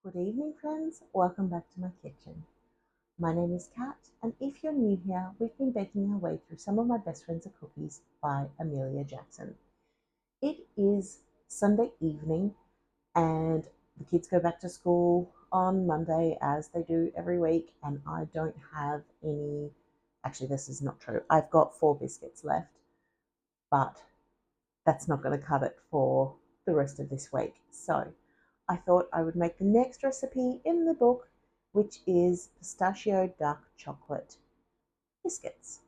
Good evening, friends. Welcome back to my kitchen. My name is Kat, and if you're new here, we've been baking our way through some of my best friends of cookies by Emelia Jackson. It is Sunday evening, and the kids go back to school on Monday as they do every week, and I don't have any. Actually, this is not true. I've got 4 biscuits left, but that's not going to cut it for the rest of this week. So I thought I would make the next recipe in the book, which is pistachio dark chocolate biscuits.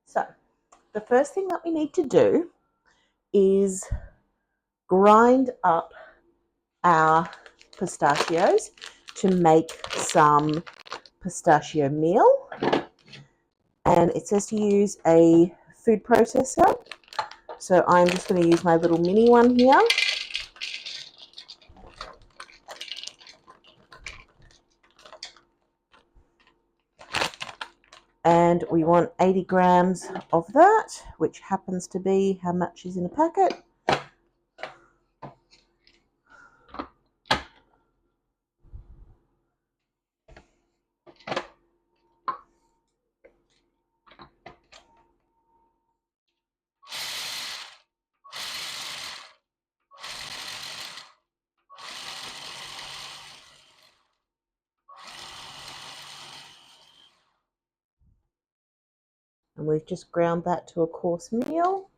So the first thing that we need to do is grind up our pistachios to make some pistachio meal. And it says to use a food processor. So I'm just going to use my little mini one here. And we want 80 grams of that, which happens to be how much is in a packet. And we've just ground that to a coarse meal.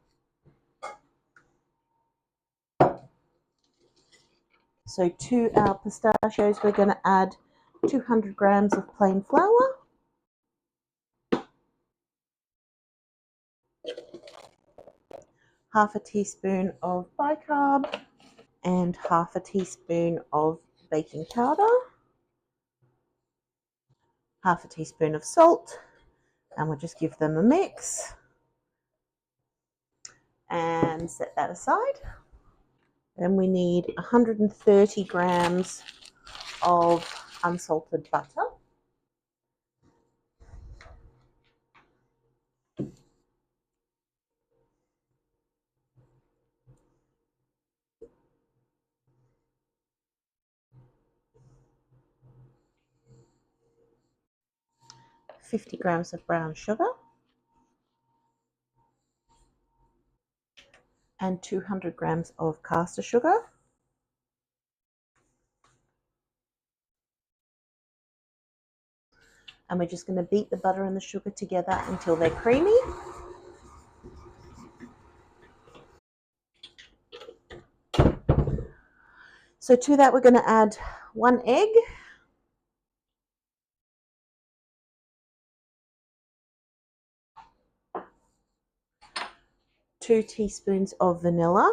So to our pistachios, we're going to add 200 grams of plain flour, half a teaspoon of bicarb, and half a teaspoon of baking powder, half a teaspoon of salt, and we'll just give them a mix and set that aside. Then we need 130 grams of unsalted butter, ,50 grams of brown sugar, and 200 grams of caster sugar. And we're just going to beat the butter and the sugar together until they're creamy. So to that, we're going to add 1 egg, two teaspoons of vanilla,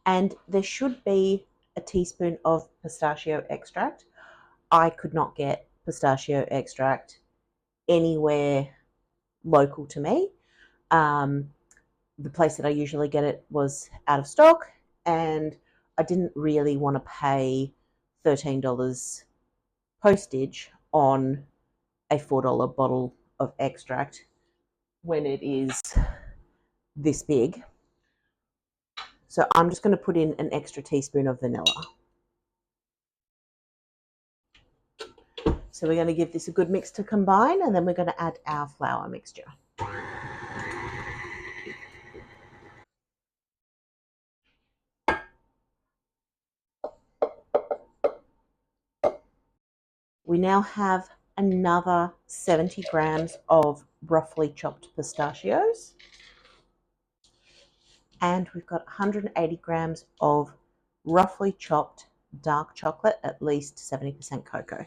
and there should be a teaspoon of pistachio extract. I could not get pistachio extract anywhere local to me. The place that I usually get it was out of stock, and I didn't really want to pay $13 postage on a $4 bottle of extract when it is this big. So I'm just going to put in an extra teaspoon of vanilla. So we're going to give this a good mix to combine, and then we're going to add our flour mixture. We now have another 70 grams of roughly chopped pistachios. And we've got 180 grams of roughly chopped dark chocolate, at least 70% cocoa.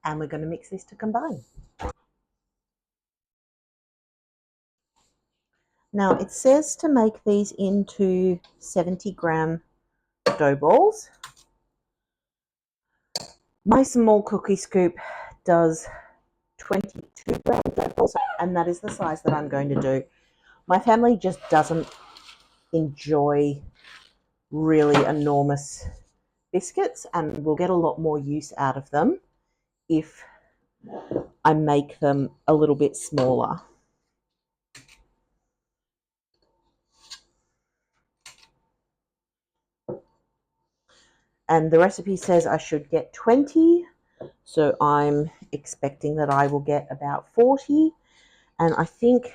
And we're going to mix this to combine. Now it says to make these into 70-gram dough balls. My small cookie scoop does 22-gram dough balls, and that is the size that I'm going to do. My family just doesn't enjoy really enormous biscuits, and we'll get a lot more use out of them if I make them a little bit smaller. And the recipe says I should get 20, so I'm expecting that I will get about 40. And I think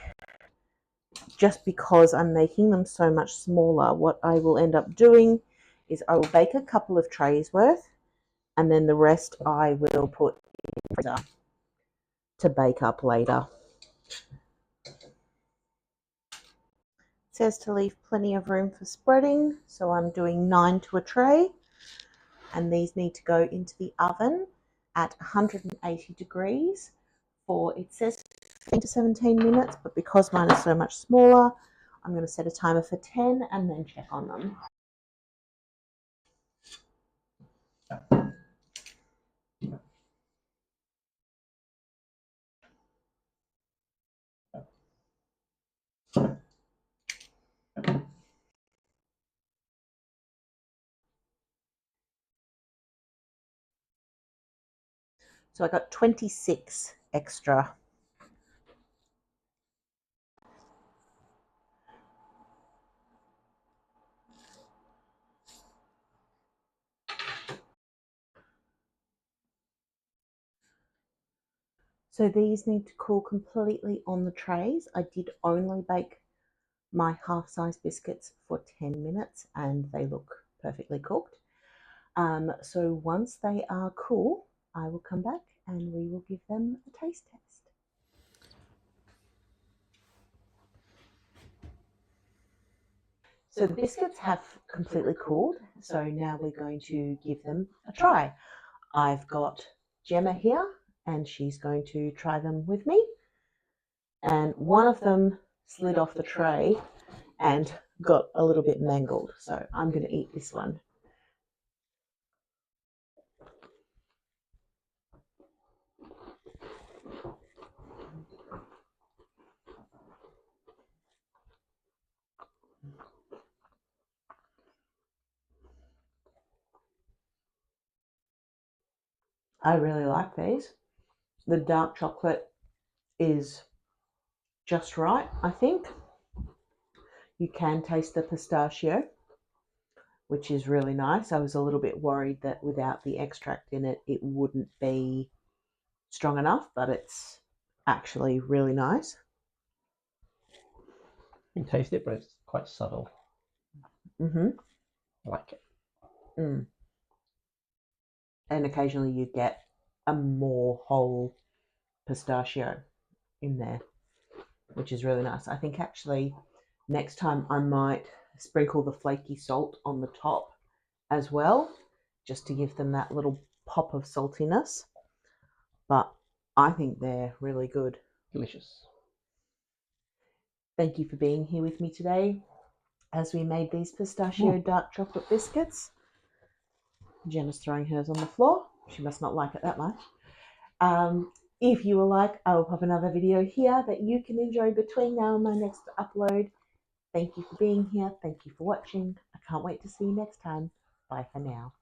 just because I'm making them so much smaller, what I will end up doing is I will bake a couple of trays worth, and then the rest I will put in the freezer to bake up later. It says to leave plenty of room for spreading, so I'm doing 9 to a tray, and these need to go into the oven at 180 degrees for, it says 15 to 17 minutes, but because mine is so much smaller, I'm going to set a timer for 10 and then check on them. So I got 26 extra. So these need to cool completely on the trays. I did only bake my half-size biscuits for 10 minutes and they look perfectly cooked. So once they are cool, I will come back and we will give them a taste test. So the biscuits have completely cooled, so now we're going to give them a try. I've got Gemma here and she's going to try them with me. And one of them slid off the tray and got a little bit mangled, so I'm going to eat this one. I really like these. The dark chocolate is just right, I think. You can taste the pistachio, which is really nice. I was a little bit worried that without the extract in it, it wouldn't be strong enough, but it's actually really nice. You taste it, but it's quite subtle. Mm-hmm. I like it. Mm. And occasionally you get a more whole pistachio in there, which is really nice. I think actually next time I might sprinkle the flaky salt on the top as well, just to give them that little pop of saltiness. But I think they're really good. Delicious. Thank you for being here with me today as we made these pistachio dark chocolate biscuits. Jenna's throwing hers on the floor. She must not like it that much. If you will like, I will pop another video here that you can enjoy between now and my next upload. Thank you for being here. Thank you for watching. I can't wait to see you next time. Bye for now.